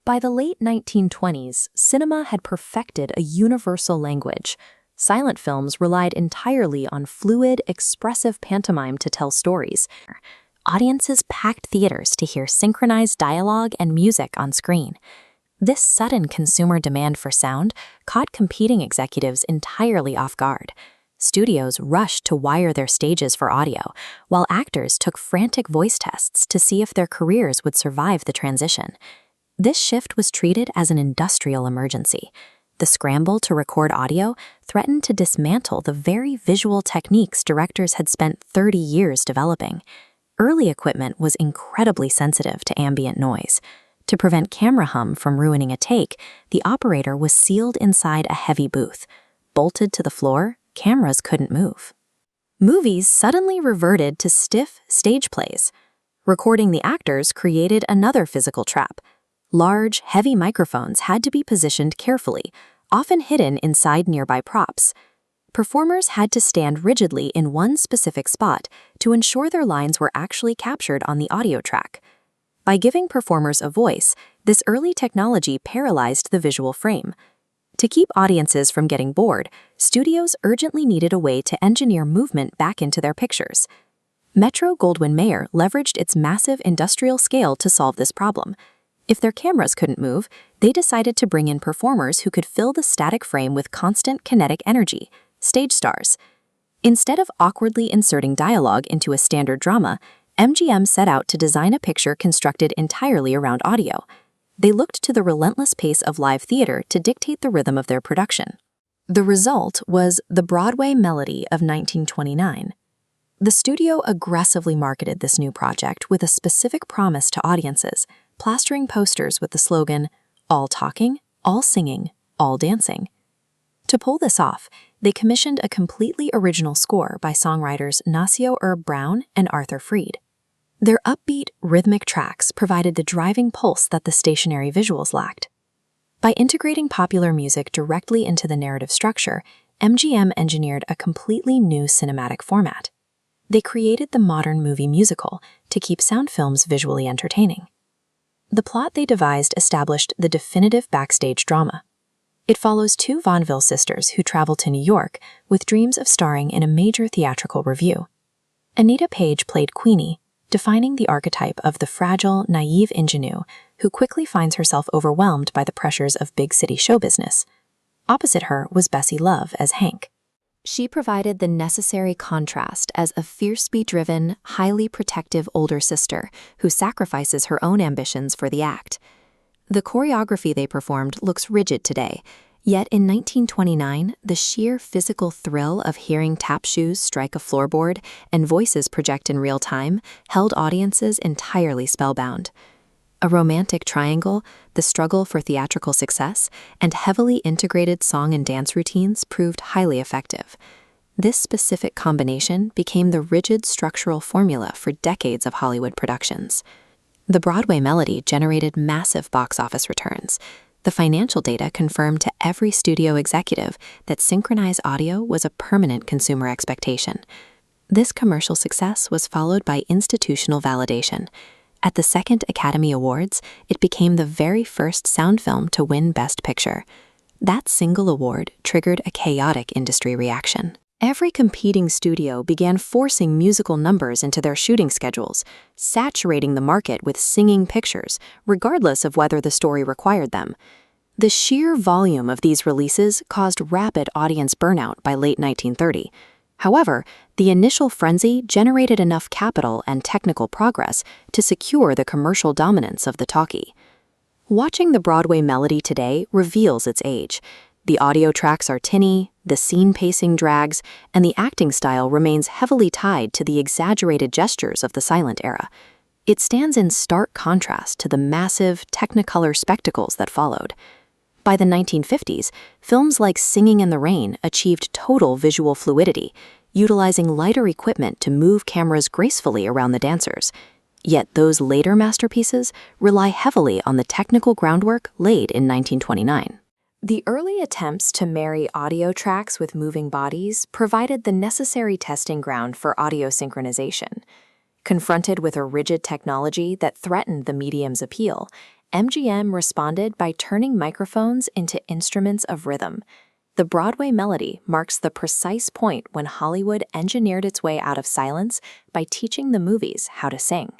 By the late 1920s, cinema had perfected a universal language. Silent films relied entirely on fluid, expressive pantomime to tell stories. Audiences packed theaters to hear synchronized dialogue and music on screen. This sudden consumer demand for sound caught competing executives entirely off guard. Studios rushed to wire their stages for audio, while actors took frantic voice tests to see if their careers would survive the transition. This shift was treated as an industrial emergency. The scramble to record audio threatened to dismantle the very visual techniques directors had spent 30 years developing. Early equipment was incredibly sensitive to ambient noise. To prevent camera hum from ruining a take, the operator was sealed inside a heavy booth. Bolted to the floor, cameras couldn't move. Movies suddenly reverted to stiff stage plays. Recording the actors created another physical trap. Large, heavy microphones had to be positioned carefully, often hidden inside nearby props. Performers had to stand rigidly in one specific spot to ensure their lines were actually captured on the audio track. By giving performers a voice, this early technology paralyzed the visual frame. To keep audiences from getting bored, studios urgently needed a way to engineer movement back into their pictures. Metro-Goldwyn-Mayer leveraged its massive industrial scale to solve this problem. If their cameras couldn't move, they decided to bring in performers who could fill the static frame with constant kinetic energy, stage stars. Instead of awkwardly inserting dialogue into a standard drama, MGM set out to design a picture constructed entirely around audio. They looked to the relentless pace of live theater to dictate the rhythm of their production. The result was The Broadway Melody of 1929. The studio aggressively marketed this new project with a specific promise to audiences, plastering posters with the slogan, "All talking, all singing, all dancing." To pull this off, they commissioned a completely original score by songwriters Nacio Herb Brown and Arthur Freed. Their upbeat, rhythmic tracks provided the driving pulse that the stationary visuals lacked. By integrating popular music directly into the narrative structure, MGM engineered a completely new cinematic format. They created the modern movie musical to keep sound films visually entertaining. The plot they devised established the definitive backstage drama. It follows two Vaudeville sisters who travel to New York with dreams of starring in a major theatrical revue. Anita Page played Queenie, defining the archetype of the fragile, naive ingenue who quickly finds herself overwhelmed by the pressures of big city show business. Opposite her was Bessie Love as Hank. She provided the necessary contrast as a fiercely driven, highly protective older sister who sacrifices her own ambitions for the act. The choreography they performed looks rigid today, yet in 1929, the sheer physical thrill of hearing tap shoes strike a floorboard and voices project in real time held audiences entirely spellbound. A romantic triangle, the struggle for theatrical success, and heavily integrated song and dance routines proved highly effective. This specific combination became the rigid structural formula for decades of Hollywood productions. The Broadway Melody generated massive box office returns. The financial data confirmed to every studio executive that synchronized audio was a permanent consumer expectation. This commercial success was followed by institutional validation. At the second Academy Awards, it became the very first sound film to win Best Picture. That single award triggered a chaotic industry reaction. Every competing studio began forcing musical numbers into their shooting schedules, saturating the market with singing pictures, regardless of whether the story required them. The sheer volume of these releases caused rapid audience burnout by late 1930. However, the initial frenzy generated enough capital and technical progress to secure the commercial dominance of the talkie. Watching the Broadway Melody today reveals its age. The audio tracks are tinny, the scene pacing drags, and the acting style remains heavily tied to the exaggerated gestures of the silent era. It stands in stark contrast to the massive, technicolor spectacles that followed. By the 1950s, films like Singing in the Rain achieved total visual fluidity, utilizing lighter equipment to move cameras gracefully around the dancers. Yet those later masterpieces rely heavily on the technical groundwork laid in 1929. The early attempts to marry audio tracks with moving bodies provided the necessary testing ground for audio synchronization. Confronted with a rigid technology that threatened the medium's appeal, MGM responded by turning microphones into instruments of rhythm. The Broadway melody marks the precise point when Hollywood engineered its way out of silence by teaching the movies how to sing.